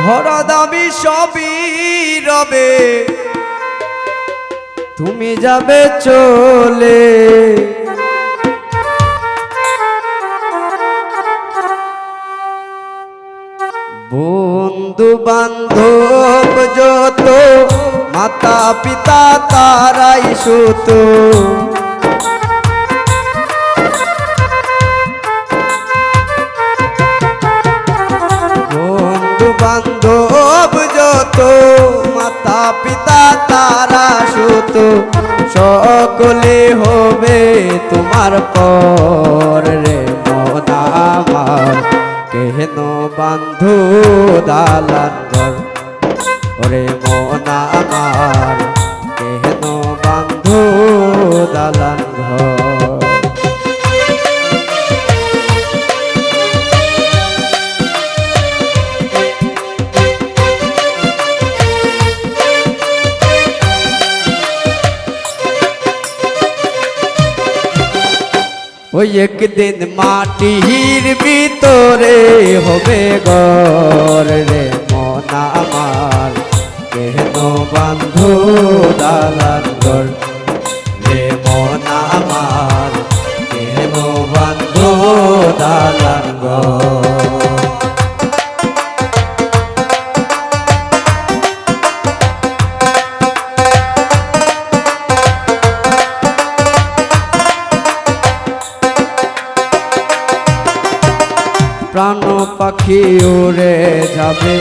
ধরা দাবি সবই রবে, তুমি যাবে চলে। বন্ধু বান্ধব যত, মাতা পিতা তারাই সুত, বন্ধু বান্ধব যত, মাতা পিতা তারা সুত, সকলে হবে তোমার পর রে মন আমার। কেন বান্ধু দালান ঘর ওরে মন আমার, কেন বান্ধু দালান ঘর। ওই একদিন মাটির ভিতরে হবে ঘর রে মন আমার, কেন বান্ধু দালান ঘর রে মন আমার, কেন বান্ধু দালান ঘর। প্রাণ পাখি উড়ে যাবে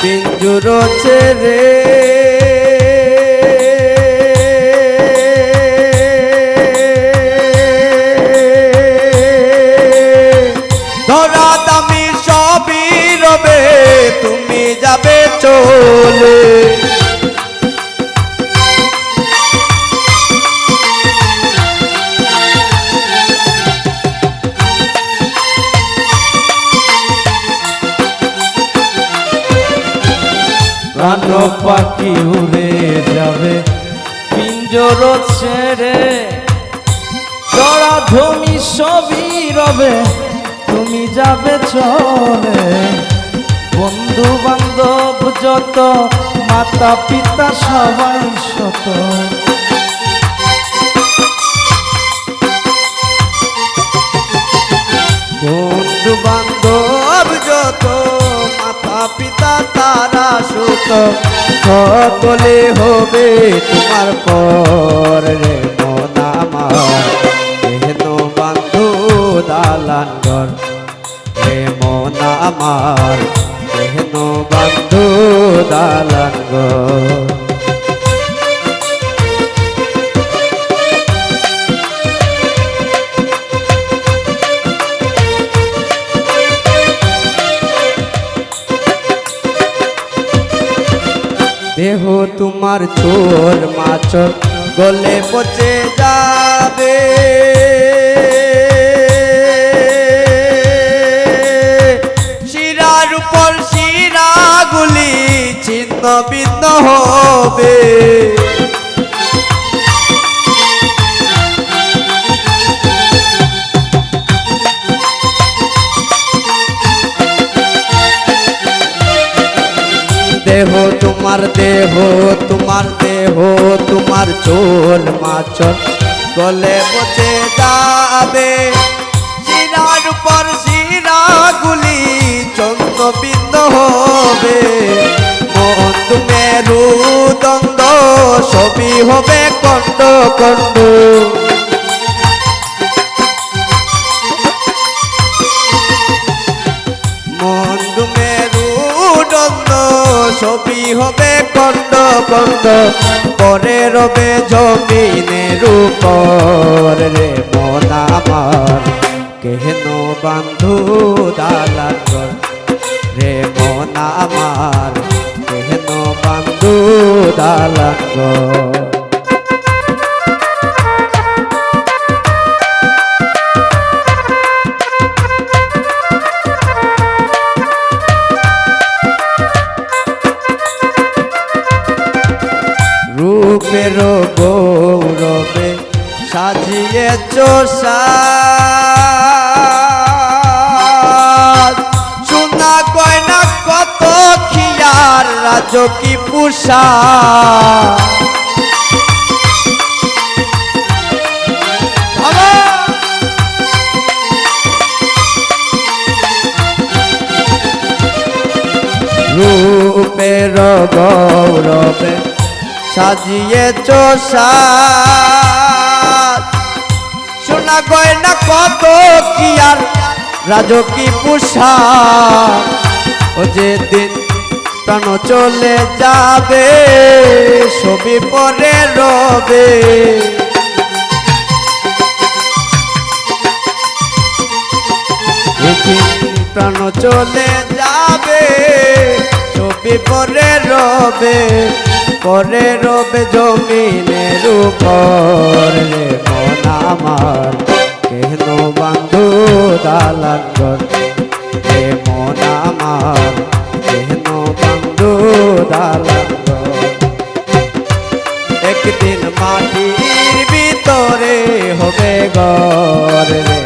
পিঞ্জর ছেড়ে, ধরা দামি সবই রবে, তুমি যাবে চলে। প্রাণ পাখি উড়ে যাবে পিঞ্জর ছেড়ে, জড়া ধমি সবই রবে, তুমি যাবে চলে। বন্ধু বান্ধব যত, মাতা পিতা সবাই শত, বন্ধু বান্ধব যত, মাতা পিতা তারা সুত, সকলে হবে তোমার পর রে মন আমার। কেন বান্ধু দালান ঘর রে মন আমার, কেন বান্ধু দালান ঘর। দেহ তোমার চোর মাচর গলে পচে যাবে, শিরার উপর শিরাগুলি ছিন্ন ভিন্ন হবে। দেহ তোমার দেহ তোমার দেহ তোমার চোর মাচর গলে পচে যাবে, শিরার উপর শিরাগুলি চন্দ্র বিন্দু হবে। মন্দ মেরু দ্বন্দ্ব সবই হবে কণ্ড কণ্ড, মন্দ মেরু দ্বন্দ্ব সবই হবে কণ্ড কণ্ড। পরে রবে জমিনের উপর রে মন আমার, কেন বান্ধু দালান ঘর রে মন আমার, কেন বান্ধু দালান ঘর। রূপের গৌরবে সাজিয়েছ সাজ, সোনা গয়না কত খিয়া রাজকি পুষা রূপের গৌরবে সাজিয়েছ সাজ সোনা গয়না কত কি আর রাজকি পোশাক ও যেদিন প্রাণ চলে যাবে ছবি পরে রবে যেদিন প্রাণ চলে যাবে ছবি পরে রবে জমিনের উপর রে মন আমার কেন বন্ধু দালান ঘর রে মন আমার কেন বন্ধু দালান ঘর একদিন মাটির ভিতরে হবে ঘর রে